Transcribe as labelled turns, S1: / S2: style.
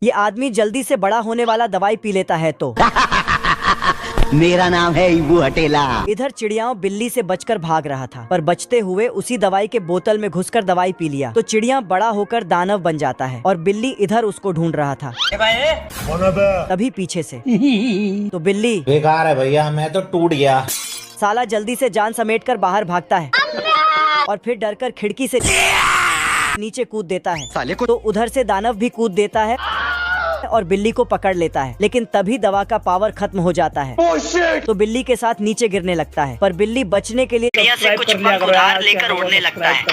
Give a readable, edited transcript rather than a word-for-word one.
S1: ये आदमी जल्दी से बड़ा होने वाला दवाई पी लेता है तो
S2: मेरा नाम है इबू हटेला।
S1: इधर चिड़ियाओं बिल्ली से बचकर भाग रहा था, पर बचते हुए उसी दवाई के बोतल में घुसकर दवाई पी लिया तो चिड़िया बड़ा होकर दानव बन जाता है और बिल्ली इधर उसको ढूंढ रहा था। तभी पीछे से तो बिल्ली
S3: बेकार है भैया, मैं तो टूट गया।
S1: साला जल्दी से जान समेटकर बाहर भागता है और फिर डरकर खिड़की से नीचे कूद देता है। तो उधर से दानव भी कूद देता है और बिल्ली को पकड़ लेता है, लेकिन तभी दवा का पावर खत्म हो जाता है तो बिल्ली के साथ नीचे गिरने लगता है, पर बिल्ली बचने के लिए
S4: से कुछ पंख उधार लेकर उड़ने लगता है।